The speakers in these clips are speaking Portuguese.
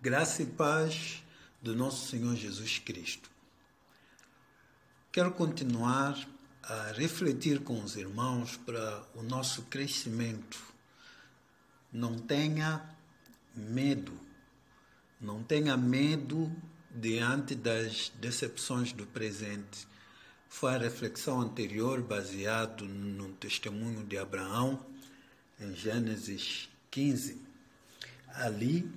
Graça e paz do nosso Senhor Jesus Cristo. Quero continuar a refletir com os irmãos para o nosso crescimento. Não tenha medo. Não tenha medo diante das decepções do presente. Foi a reflexão anterior baseado no testemunho de Abraão, em Gênesis 15. Ali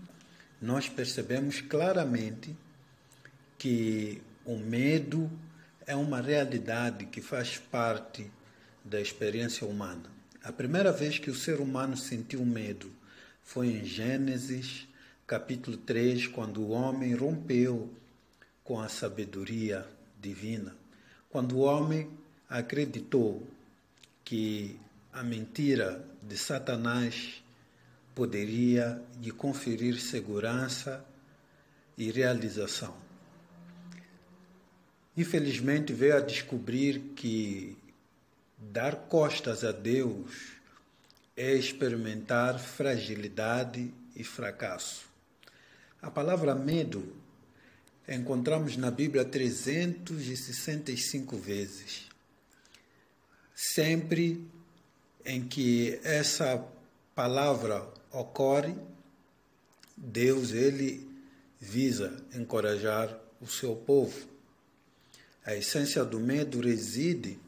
nós percebemos claramente que o medo é uma realidade que faz parte da experiência humana. A primeira vez que o ser humano sentiu medo foi em Gênesis capítulo 3, quando o homem rompeu com a sabedoria divina. Quando o homem acreditou que a mentira de Satanás poderia lhe conferir segurança e realização. Infelizmente, veio a descobrir que dar costas a Deus é experimentar fragilidade e fracasso. A palavra medo encontramos na Bíblia 365 vezes. Sempre em que essa palavra ocorre, Deus, ele visa encorajar o seu povo. A essência do medo reside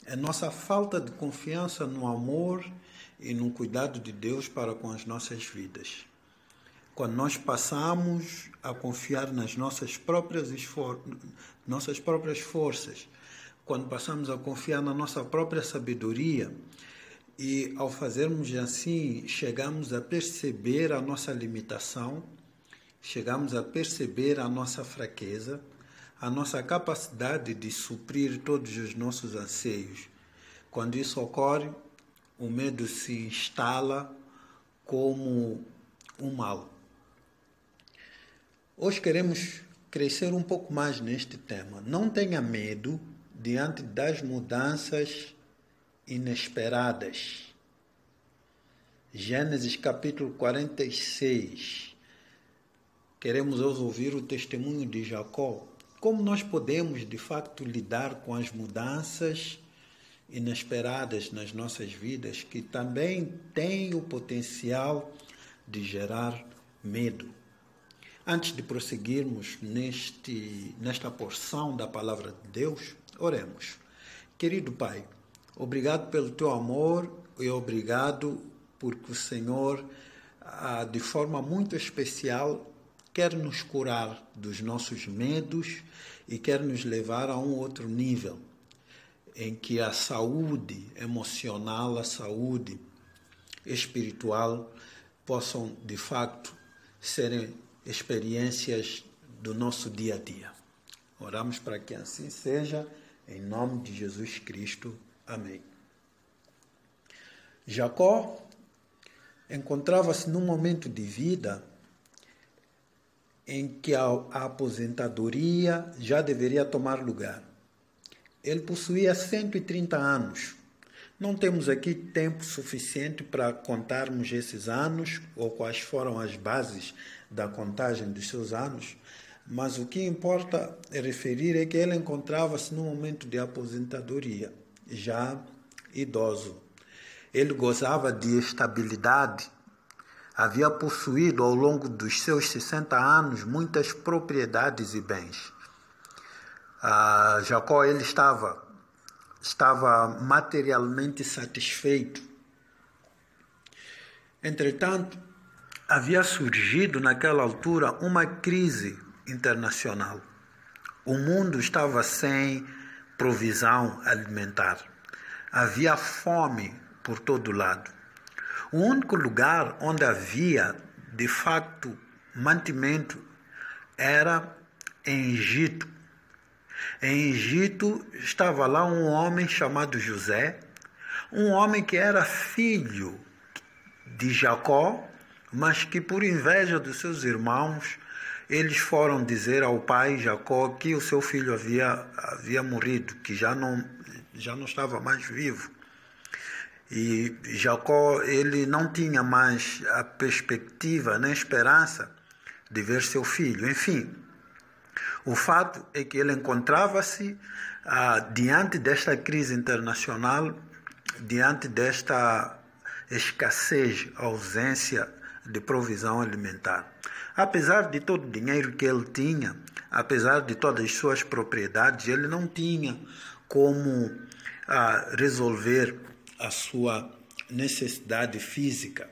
em nossa falta de confiança no amor e no cuidado de Deus para com as nossas vidas. Quando nós passamos a confiar nas nossas próprias forças, quando passamos a confiar na nossa própria sabedoria, e ao fazermos assim, chegamos a perceber a nossa limitação, chegamos a perceber a nossa fraqueza, a nossa capacidade de suprir todos os nossos anseios. Quando isso ocorre, o medo se instala como um mal. Hoje queremos crescer um pouco mais neste tema. Não tenha medo diante das mudanças inesperadas. Gênesis capítulo 46. Queremos hoje ouvir o testemunho de Jacó. Como nós podemos, de fato, lidar com as mudanças inesperadas nas nossas vidas, que também têm o potencial de gerar medo. Antes de prosseguirmos nesta porção da palavra de Deus, oremos. Querido Pai, obrigado pelo teu amor e obrigado porque o Senhor, de forma muito especial, quer nos curar dos nossos medos e quer nos levar a um outro nível, em que a saúde emocional, a saúde espiritual possam, de facto, serem experiências do nosso dia a dia. Oramos para que assim seja, em nome de Jesus Cristo. Amém. Jacó encontrava-se num momento de vida em que a aposentadoria já deveria tomar lugar. Ele possuía 130 anos. Não temos aqui tempo suficiente para contarmos esses anos ou quais foram as bases da contagem dos seus anos, mas o que importa referir é que ele encontrava-se num momento de aposentadoria, já idoso. Ele gozava de estabilidade, havia possuído ao longo dos seus 60 anos muitas propriedades e bens. Jacó ele estava materialmente satisfeito. Entretanto, havia surgido naquela altura uma crise internacional. O mundo estava sem provisão alimentar. Havia fome por todo lado. O único lugar onde havia, de facto, mantimento era em Egito. Em Egito estava lá um homem chamado José, um homem que era filho de Jacó, mas que por inveja dos seus irmãos, eles foram dizer ao pai Jacó que o seu filho havia morrido, que já não estava mais vivo. E Jacó ele não tinha mais a perspectiva, nem esperança de ver seu filho. Enfim, o fato é que ele encontrava-se diante desta crise internacional, diante desta escassez, ausência de provisão alimentar. Apesar de todo o dinheiro que ele tinha, apesar de todas as suas propriedades, ele não tinha como resolver a sua necessidade física.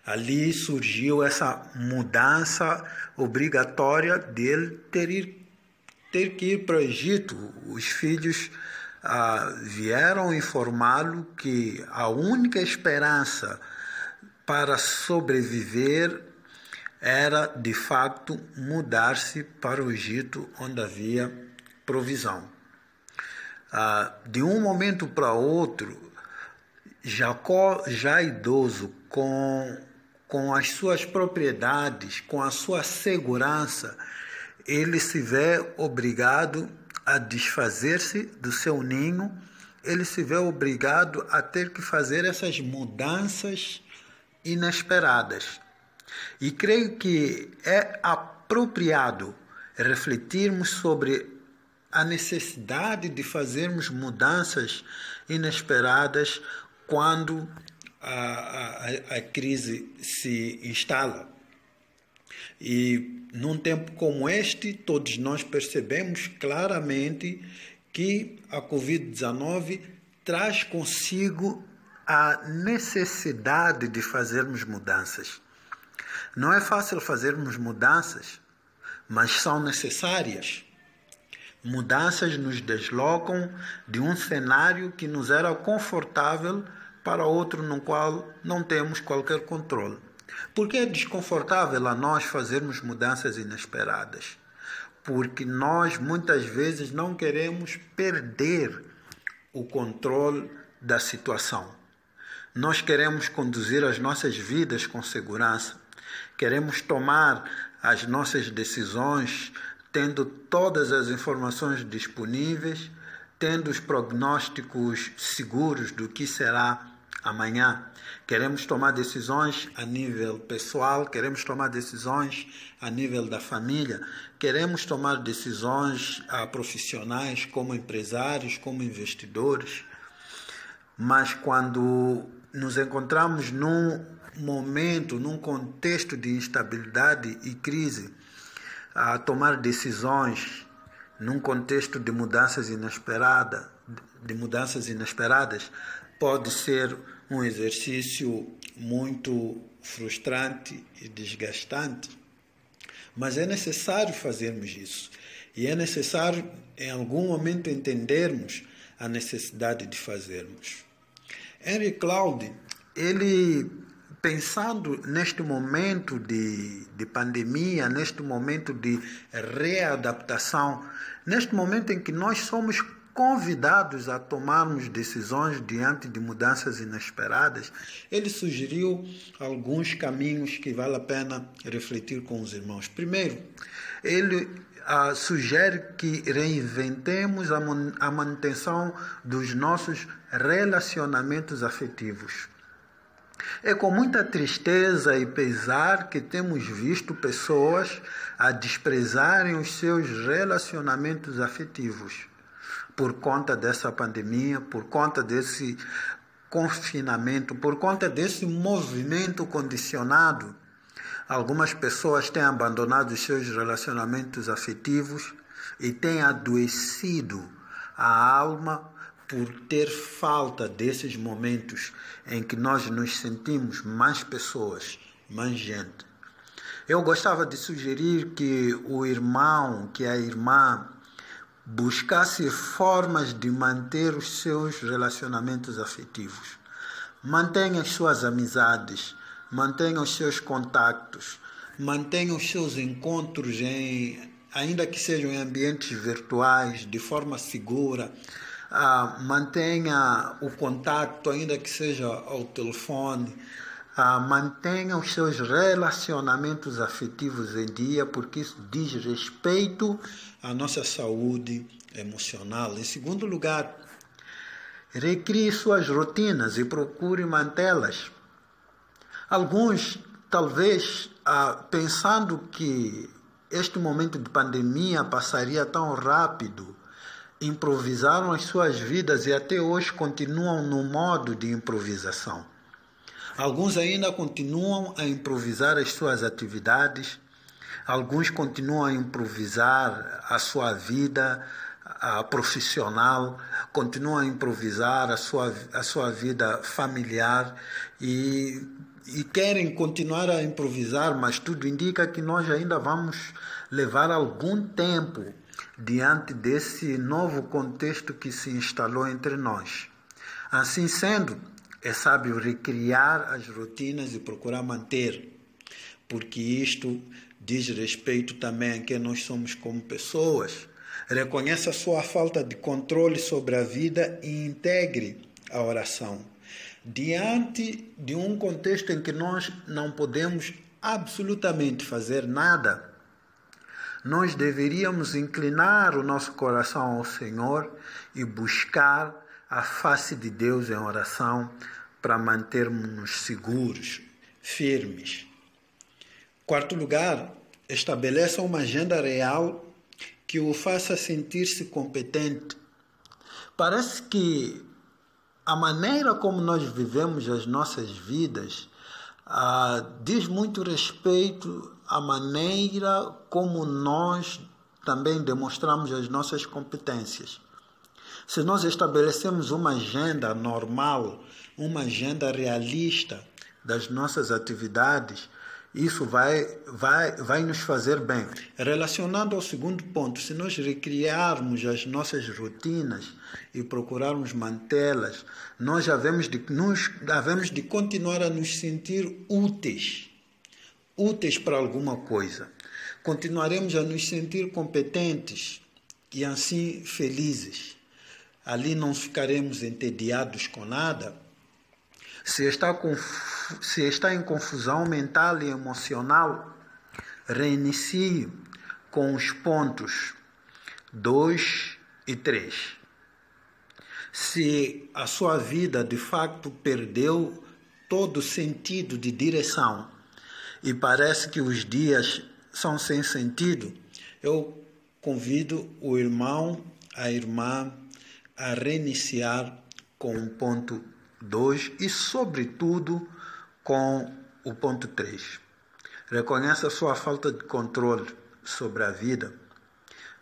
Ali surgiu essa mudança obrigatória dele ter que ir para o Egito. Os filhos vieram informá-lo que a única esperança para sobreviver era, de facto, mudar-se para o Egito, onde havia provisão. De um momento para outro, Jacó, já idoso, com as suas propriedades, com a sua segurança, ele se vê obrigado a desfazer-se do seu ninho, ele se vê obrigado a ter que fazer essas mudanças inesperadas. E creio que é apropriado refletirmos sobre a necessidade de fazermos mudanças inesperadas quando a crise se instala. E num tempo como este, todos nós percebemos claramente que a Covid-19 traz consigo a necessidade de fazermos mudanças. Não é fácil fazermos mudanças, mas são necessárias. Mudanças nos deslocam de um cenário que nos era confortável para outro no qual não temos qualquer controle. Por que é desconfortável a nós fazermos mudanças inesperadas? Porque nós muitas vezes não queremos perder o controle da situação. Nós queremos conduzir as nossas vidas com segurança. Queremos tomar as nossas decisões tendo todas as informações disponíveis, tendo os prognósticos seguros do que será amanhã. Queremos tomar decisões a nível pessoal, queremos tomar decisões a nível da família, queremos tomar decisões profissionais como empresários, como investidores. Mas quando nos encontramos num momento, num contexto de instabilidade e crise, a tomar decisões num contexto de mudanças inesperadas, pode ser um exercício muito frustrante e desgastante. Mas é necessário fazermos isso. E é necessário, em algum momento, entendermos a necessidade de fazermos. Henry Cloud, ele, pensando neste momento de pandemia, neste momento de readaptação, neste momento em que nós somos convidados a tomarmos decisões diante de mudanças inesperadas, ele sugeriu alguns caminhos que vale a pena refletir com os irmãos. Primeiro, ele sugere que reinventemos a manutenção dos nossos relacionamentos afetivos. É com muita tristeza e pesar que temos visto pessoas a desprezarem os seus relacionamentos afetivos por conta dessa pandemia, por conta desse confinamento, por conta desse movimento condicionado. Algumas pessoas têm abandonado os seus relacionamentos afetivos e têm adoecido a alma por ter falta desses momentos em que nós nos sentimos mais pessoas, mais gente. Eu gostava de sugerir que o irmão, que a irmã, buscasse formas de manter os seus relacionamentos afetivos. Mantenha as suas amizades, mantenha os seus contactos, mantenha os seus encontros, ainda que sejam em ambientes virtuais, de forma segura. Mantenha o contato, ainda que seja ao telefone. Mantenha os seus relacionamentos afetivos em dia, porque isso diz respeito à nossa saúde emocional. Em segundo lugar, recrie suas rotinas e procure mantê-las. Alguns talvez pensando que este momento de pandemia passaria tão rápido, improvisaram as suas vidas e até hoje continuam no modo de improvisação. Alguns ainda continuam a improvisar as suas atividades, alguns continuam a improvisar a sua vida profissional, continuam a improvisar a sua vida familiar e querem continuar a improvisar, mas tudo indica que nós ainda vamos levar algum tempo diante desse novo contexto que se instalou entre nós. Assim sendo, é sábio recriar as rotinas e procurar manter, porque isto diz respeito também a quem nós somos como pessoas. Reconheça a sua falta de controle sobre a vida e integre a oração. Diante de um contexto em que nós não podemos absolutamente fazer nada, nós deveríamos inclinar o nosso coração ao Senhor e buscar a face de Deus em oração para mantermos-nos seguros, firmes. Quarto lugar, estabeleça uma agenda real que o faça sentir-se competente. Parece que a maneira como nós vivemos as nossas vidas diz muito respeito à maneira como nós também demonstramos as nossas competências. Se nós estabelecemos uma agenda normal, uma agenda realista das nossas atividades, isso vai nos fazer bem. Relacionando ao segundo ponto, se nós recriarmos as nossas rotinas e procurarmos mantê-las, nós havemos de continuar a nos sentir úteis para alguma coisa. Continuaremos a nos sentir competentes e assim felizes. Ali não ficaremos entediados com nada. Se está em confusão mental e emocional, reinicie com os pontos 2 e 3. Se a sua vida de facto perdeu todo o sentido de direção e parece que os dias são sem sentido, eu convido o irmão, a irmã a reiniciar com o ponto 2 e, sobretudo, com o ponto 3. Reconheça a sua falta de controle sobre a vida.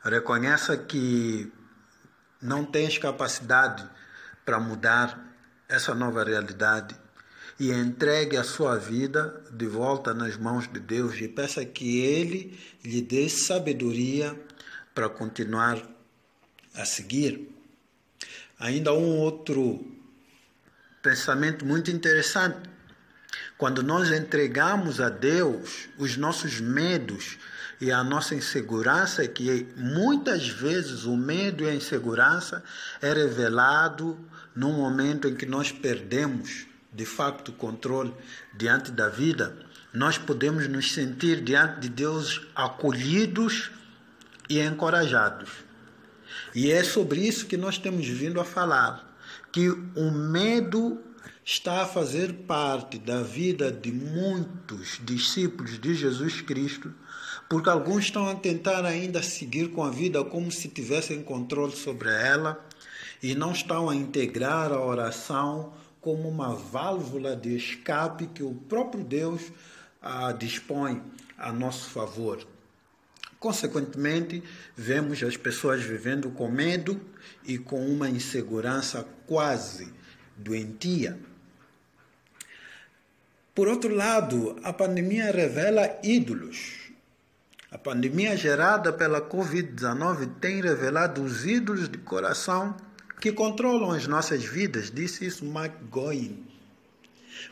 Reconheça que não tens capacidade para mudar essa nova realidade e entregue a sua vida de volta nas mãos de Deus e peça que Ele lhe dê sabedoria para continuar a seguir. Ainda um outro pensamento muito interessante. Quando nós entregamos a Deus os nossos medos e a nossa insegurança, que muitas vezes o medo e a insegurança é revelado no momento em que nós perdemos, de facto, o controle diante da vida, nós podemos nos sentir diante de Deus acolhidos e encorajados. E é sobre isso que nós temos vindo a falar, que o medo está a fazer parte da vida de muitos discípulos de Jesus Cristo, porque alguns estão a tentar ainda seguir com a vida como se tivessem controle sobre ela e não estão a integrar a oração como uma válvula de escape que o próprio Deus dispõe a nosso favor. Consequentemente, vemos as pessoas vivendo com medo e com uma insegurança quase doentia. Por outro lado, a pandemia revela ídolos. A pandemia gerada pela Covid-19 tem revelado os ídolos de coração que controlam as nossas vidas, disse isso McGowan.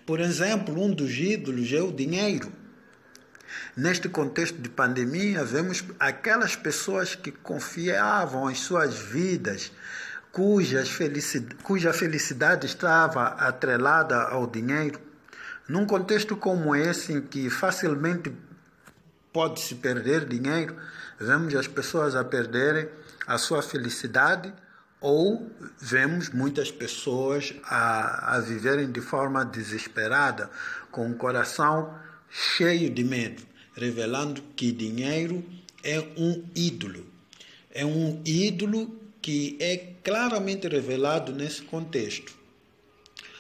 Por exemplo, um dos ídolos é o dinheiro. Neste contexto de pandemia, vemos aquelas pessoas que confiavam as suas vidas, cuja felicidade estava atrelada ao dinheiro. Num contexto como esse, em que facilmente pode-se perder dinheiro, vemos as pessoas a perderem a sua felicidade ou vemos muitas pessoas a viverem de forma desesperada, com o coração cheio de medo, revelando que dinheiro é um ídolo. É um ídolo que é claramente revelado nesse contexto.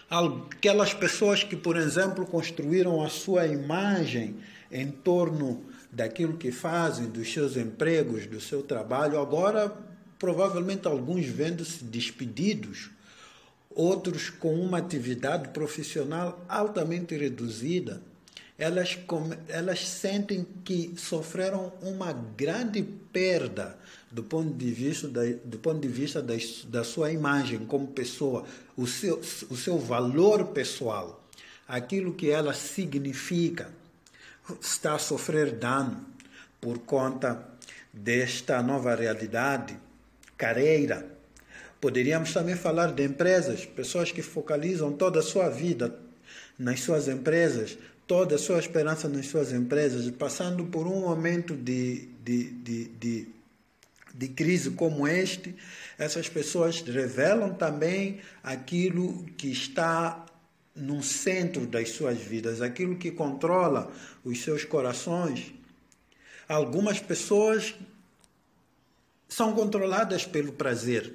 Aquelas pessoas que, por exemplo, construíram a sua imagem em torno daquilo que fazem, dos seus empregos, do seu trabalho, agora provavelmente alguns vendo-se despedidos, outros com uma atividade profissional altamente reduzida. Elas sentem que sofreram uma grande perda do ponto de vista da sua imagem como pessoa, o seu valor pessoal, aquilo que ela significa, está a sofrer dano por conta desta nova realidade careira. Poderíamos também falar de empresas, pessoas que focalizam toda a sua vida nas suas empresas, toda a sua esperança nas suas empresas, passando por um momento de crise como este. Essas pessoas revelam também aquilo que está no centro das suas vidas, aquilo que controla os seus corações. Algumas pessoas são controladas pelo prazer.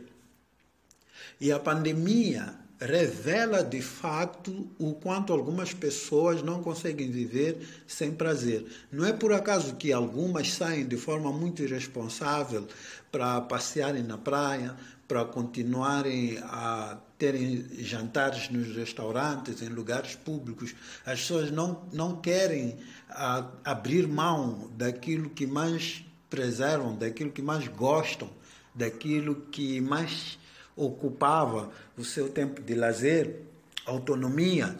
E a pandemia revela de fato o quanto algumas pessoas não conseguem viver sem prazer. Não é por acaso que algumas saem de forma muito irresponsável para passearem na praia, para continuarem a terem jantares nos restaurantes, em lugares públicos. As pessoas não querem abrir mão daquilo que mais preservam, daquilo que mais gostam, daquilo que mais ocupava o seu tempo de lazer, autonomia.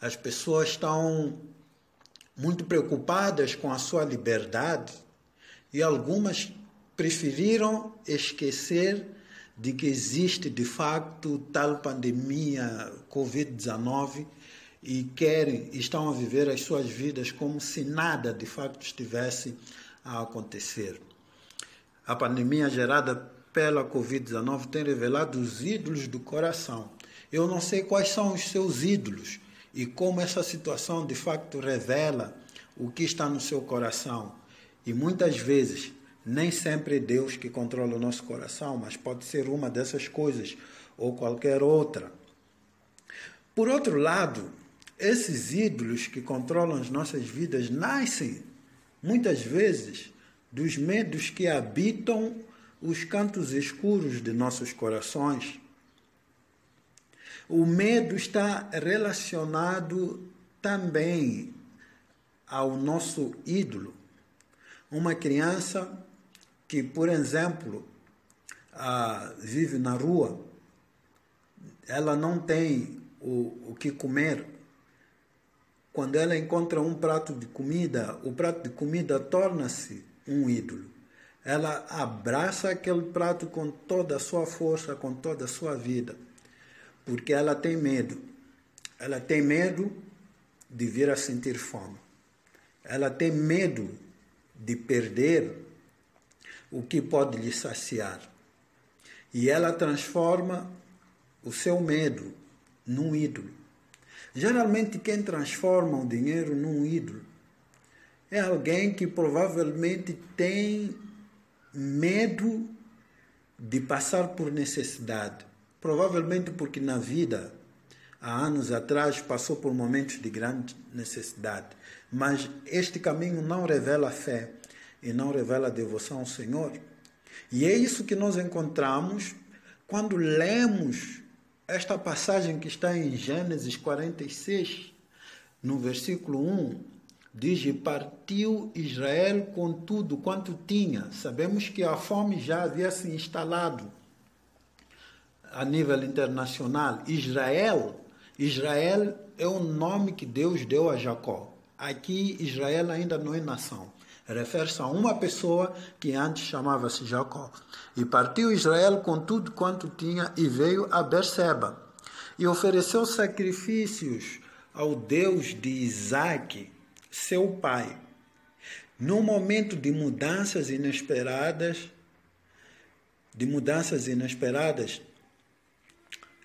As pessoas estão muito preocupadas com a sua liberdade e algumas preferiram esquecer de que existe de facto tal pandemia Covid-19 e estão a viver as suas vidas como se nada de facto estivesse a acontecer. A pandemia gerada pela Covid-19 tem revelado os ídolos do coração. Eu não sei quais são os seus ídolos e como essa situação de facto revela o que está no seu coração. E muitas vezes, nem sempre é Deus que controla o nosso coração, mas pode ser uma dessas coisas ou qualquer outra. Por outro lado, esses ídolos que controlam as nossas vidas nascem, muitas vezes, dos medos que habitam os cantos escuros de nossos corações. O medo está relacionado também ao nosso ídolo. Uma criança que, por exemplo, vive na rua, ela não tem o que comer. Quando ela encontra um prato de comida, o prato de comida torna-se um ídolo. Ela abraça aquele prato com toda a sua força, com toda a sua vida, porque ela tem medo. Ela tem medo de vir a sentir fome. Ela tem medo de perder o que pode lhe saciar. E ela transforma o seu medo num ídolo. Geralmente, quem transforma o dinheiro num ídolo é alguém que provavelmente tem medo de passar por necessidade. Provavelmente porque na vida, há anos atrás, passou por momentos de grande necessidade. Mas este caminho não revela fé e não revela devoção ao Senhor. E é isso que nós encontramos quando lemos esta passagem que está em Gênesis 46, no versículo 1, diz: e partiu Israel com tudo quanto tinha. Sabemos que a fome já havia se instalado a nível internacional. Israel é o nome que Deus deu a Jacó. Aqui Israel ainda não é nação. Refere-se a uma pessoa que antes chamava-se Jacó. E partiu Israel com tudo quanto tinha e veio a Berseba. E ofereceu sacrifícios ao Deus de Isaque, seu pai. No momento de mudanças inesperadas,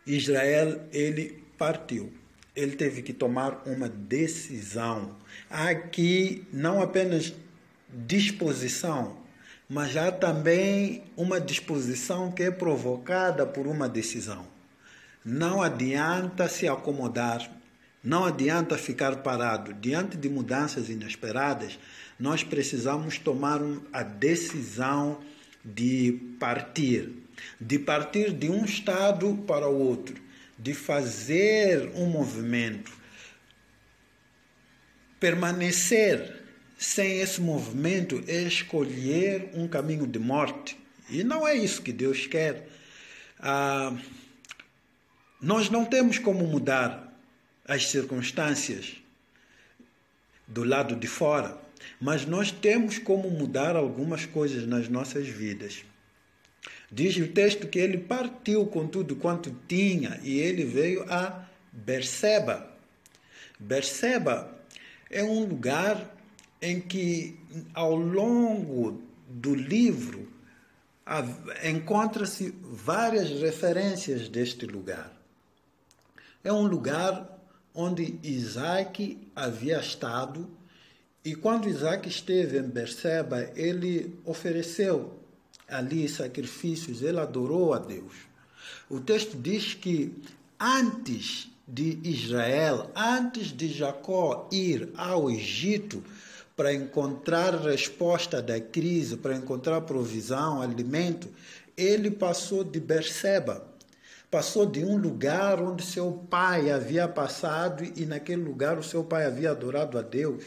Israel, ele partiu. ele teve que tomar uma decisão. Há aqui não apenas disposição, mas há também uma disposição que é provocada por uma decisão. Não adianta se acomodar, não adianta ficar parado. Diante de mudanças inesperadas, nós precisamos tomar a decisão de partir de um estado para o outro, de fazer um movimento. Permanecer sem esse movimento é escolher um caminho de morte. E não é isso que Deus quer. Nós não temos como mudar as circunstâncias do lado de fora, mas nós temos como mudar algumas coisas nas nossas vidas. Diz o texto que ele partiu com tudo quanto tinha e ele veio a Berseba. Berseba é um lugar em que, ao longo do livro, encontra-se várias referências deste lugar. É um lugar onde Isaac havia estado, e quando Isaac esteve em Berseba, ele ofereceu ali sacrifícios, ele adorou a Deus. O texto diz que antes de Israel, antes de Jacó ir ao Egito para encontrar resposta da crise, para encontrar provisão, alimento, ele passou de Berseba. Passou de um lugar onde seu pai havia passado e naquele lugar o seu pai havia adorado a Deus.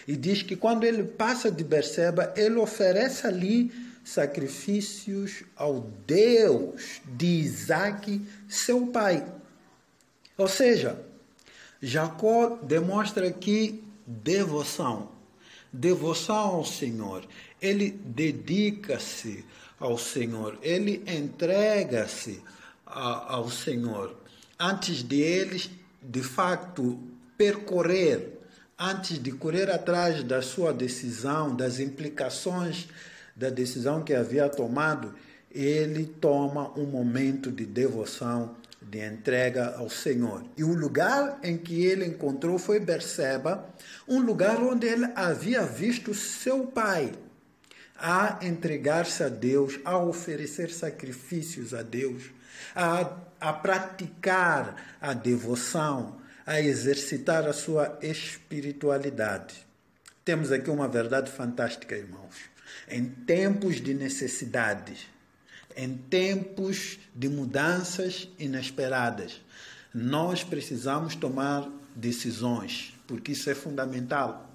E diz que quando ele passa de Berseba, ele oferece ali sacrifícios ao Deus de Isaac, seu pai. Ou seja, Jacó demonstra aqui devoção. Devoção ao Senhor. Ele dedica-se ao Senhor. Ele entrega-se ao Senhor. Antes de eles, de facto, percorrer, antes de correr atrás da sua decisão, das implicações da decisão que havia tomado, ele toma um momento de devoção, de entrega ao Senhor. E o lugar em que ele encontrou foi Berseba, um lugar onde ele havia visto seu pai a entregar-se a Deus, a oferecer sacrifícios a Deus, a praticar a devoção, a exercitar a sua espiritualidade. Temos aqui uma verdade fantástica, irmãos. Em tempos de necessidades, em tempos de mudanças inesperadas, nós precisamos tomar decisões, porque isso é fundamental.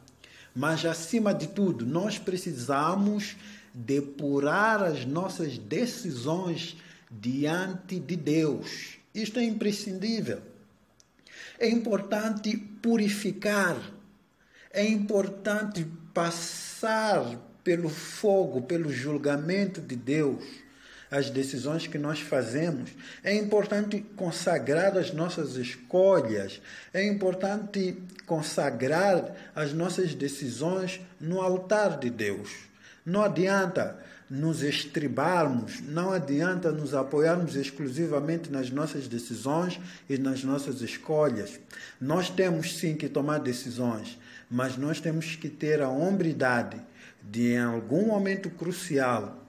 Mas, acima de tudo, nós precisamos depurar as nossas decisões diante de Deus. Isto é imprescindível. É importante purificar, é importante passar pelo fogo, pelo julgamento de Deus, as decisões que nós fazemos. É importante consagrar as nossas escolhas, é importante consagrar as nossas decisões no altar de Deus. Não adianta nos estribarmos, não adianta nos apoiarmos exclusivamente nas nossas decisões e nas nossas escolhas. Nós temos sim que tomar decisões, mas nós temos que ter a hombridade de, em algum momento crucial,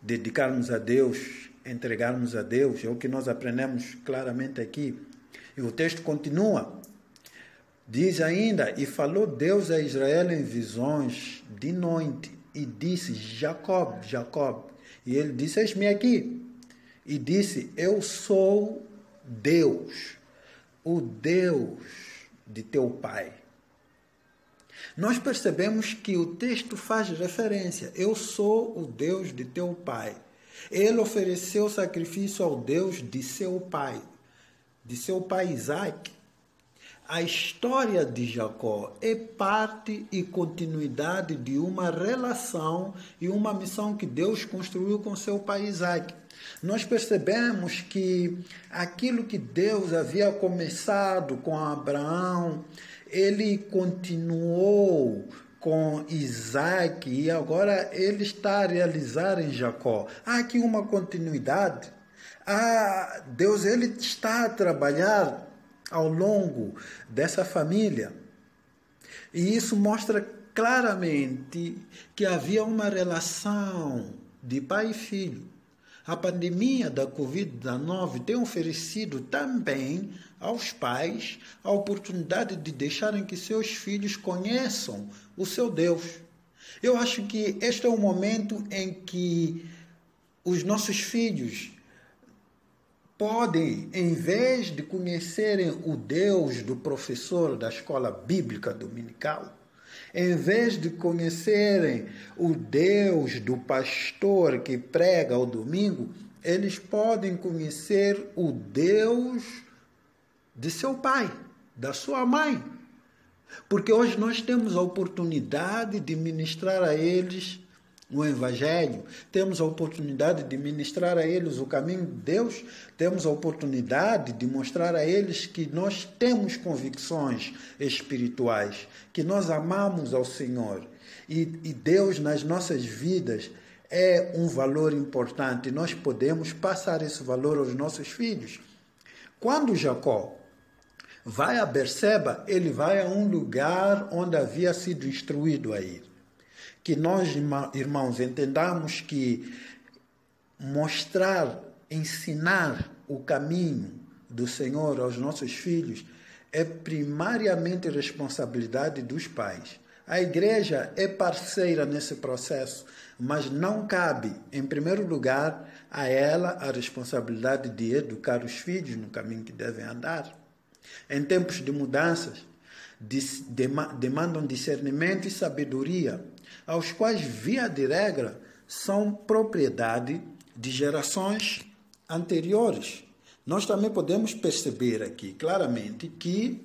dedicarmos a Deus, entregarmos a Deus. É o que nós aprendemos claramente aqui. E o texto continua. Diz ainda, e falou Deus a Israel em visões de noite, e disse, Jacob, Jacob. E ele disse, eis-me aqui. E disse, eu sou Deus, o Deus de teu pai. Nós percebemos que o texto faz referência, eu sou o Deus de teu pai. Ele ofereceu sacrifício ao Deus de seu pai Isaac. A história de Jacó é parte e continuidade de uma relação e uma missão que Deus construiu com seu pai Isaac. Nós percebemos que aquilo que Deus havia começado com Abraão, ele continuou com Isaac e agora ele está a realizar em Jacó. Há aqui uma continuidade. Deus ele está a trabalhar ao longo dessa família. E isso mostra claramente que havia uma relação de pai e filho. A pandemia da Covid-19 tem oferecido também aos pais a oportunidade de deixarem que seus filhos conheçam o seu Deus. Eu acho que este é o momento em que os nossos filhos podem, em vez de conhecerem o Deus do professor da escola bíblica dominical, em vez de conhecerem o Deus do pastor que prega ao domingo, eles podem conhecer o Deus de seu pai, da sua mãe. Porque hoje nós temos a oportunidade de ministrar a eles o Evangelho, temos a oportunidade de ministrar a eles o caminho de Deus, temos a oportunidade de mostrar a eles que nós temos convicções espirituais, que nós amamos ao Senhor. E Deus nas nossas vidas é um valor importante, nós podemos passar esse valor aos nossos filhos. Quando Jacó vai a Berseba, ele vai a um lugar onde havia sido instruído a ir. Que nós, irmãos, entendamos que mostrar, ensinar o caminho do Senhor aos nossos filhos é primariamente responsabilidade dos pais. A igreja é parceira nesse processo, mas não cabe, em primeiro lugar, a ela a responsabilidade de educar os filhos no caminho que devem andar. Em tempos de mudanças, demandam discernimento e sabedoria, aos quais, via de regra, são propriedade de gerações anteriores. Nós também podemos perceber aqui claramente que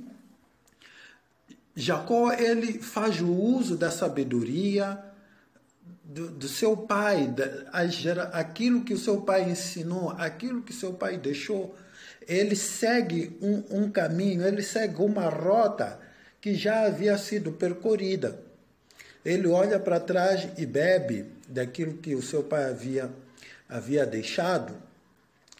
Jacó ele faz o uso da sabedoria do seu pai, aquilo que o seu pai ensinou, aquilo que seu pai deixou. Ele segue um caminho, ele segue uma rota que já havia sido percorrida. Ele olha para trás e bebe daquilo que o seu pai havia deixado.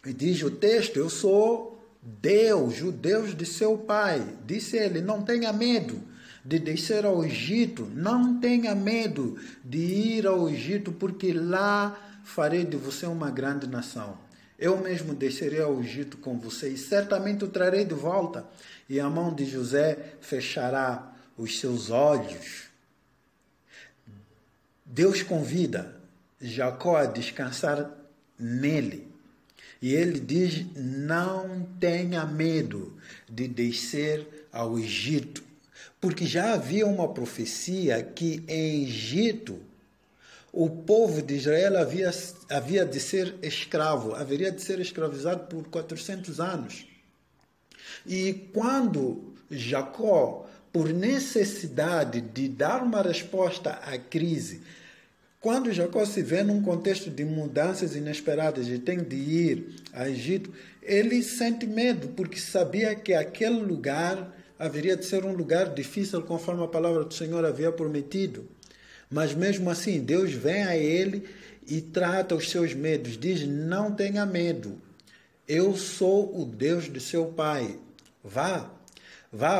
E diz o texto, eu sou Deus, o Deus de seu pai. Disse ele, não tenha medo de descer ao Egito, não tenha medo de ir ao Egito, porque lá farei de você uma grande nação. Eu mesmo descerei ao Egito com você e certamente o trarei de volta. E a mão de José fechará os seus olhos. Deus convida Jacó a descansar nele. E ele diz, não tenha medo de descer ao Egito. Porque já havia uma profecia que em Egito o povo de Israel havia de ser escravo, haveria de ser escravizado por 400 anos. E quando Jacó, por necessidade de dar uma resposta à crise, quando Jacó se vê num contexto de mudanças inesperadas e tem de ir a Egito, ele sente medo, porque sabia que aquele lugar haveria de ser um lugar difícil, conforme a palavra do Senhor havia prometido. Mas mesmo assim, Deus vem a ele e trata os seus medos. Diz, não tenha medo. Eu sou o Deus de seu pai. Vá,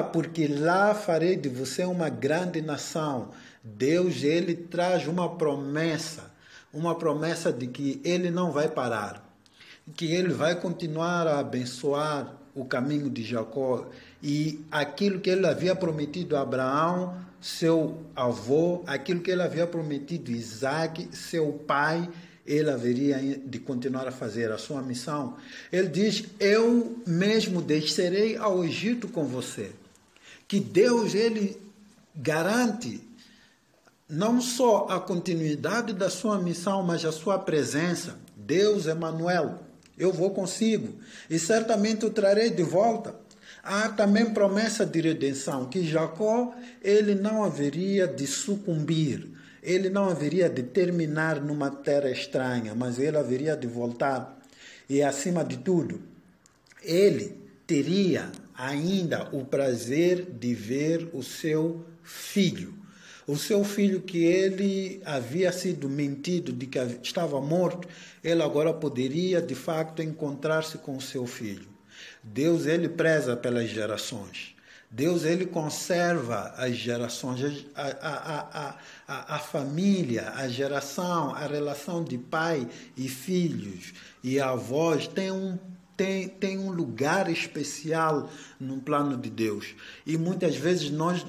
porque lá farei de você uma grande nação. Deus, ele traz uma promessa de que ele não vai parar, que ele vai continuar a abençoar o caminho de Jacó e aquilo que ele havia prometido a Abraão, seu avô, aquilo que ele havia prometido a Isaac, seu pai, ele haveria de continuar a fazer a sua missão. Ele diz, eu mesmo descerei ao Egito com você. Que Deus, ele garante não só a continuidade da sua missão, mas a sua presença. Deus, Emanuel, eu vou consigo e certamente o trarei de volta. Há também promessa de redenção, que Jacó, ele não haveria de sucumbir, ele não haveria de terminar numa terra estranha, mas ele haveria de voltar. E acima de tudo, ele teria ainda o prazer de ver o seu filho que ele havia sido mentido de que estava morto, ele agora poderia de facto encontrar-se com o seu filho. Deus, ele preza pelas gerações. Deus, ele conserva as gerações, a família, a geração, a relação de pai e filhos e avós tem um lugar especial no plano de Deus. E muitas vezes nós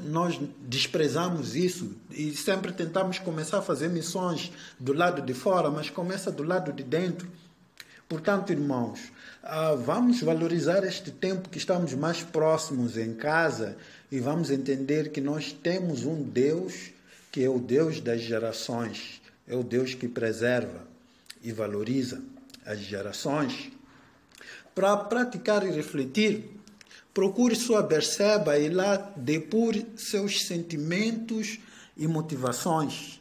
desprezamos isso e sempre tentamos começar a fazer missões do lado de fora, mas começa do lado de dentro. Portanto, irmãos, vamos valorizar este tempo que estamos mais próximos em casa e vamos entender que nós temos um Deus que é o Deus das gerações, é o Deus que preserva e valoriza as gerações. Para praticar e refletir, procure sua Berseba e lá depure seus sentimentos e motivações.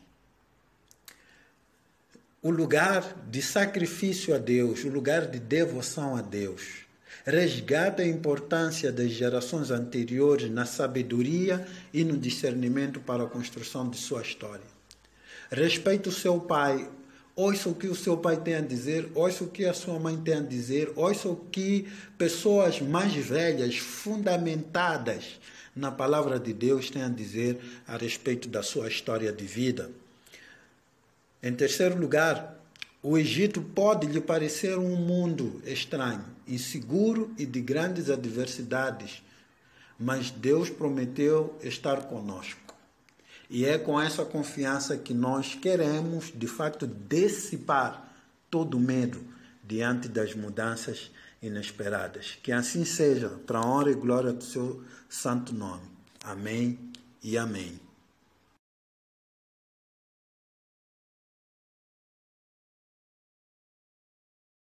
O lugar de sacrifício a Deus, o lugar de devoção a Deus. Resgata a importância das gerações anteriores na sabedoria e no discernimento para a construção de sua história. Respeite o seu pai. Ouça o que o seu pai tem a dizer, ouça o que a sua mãe tem a dizer, ouça o que pessoas mais velhas, fundamentadas na palavra de Deus, têm a dizer a respeito da sua história de vida. Em terceiro lugar, o Egito pode lhe parecer um mundo estranho, inseguro e de grandes adversidades, mas Deus prometeu estar conosco. E é com essa confiança que nós queremos, de fato, dissipar todo o medo diante das mudanças inesperadas. Que assim seja, para a honra e glória do seu santo nome. Amém e amém.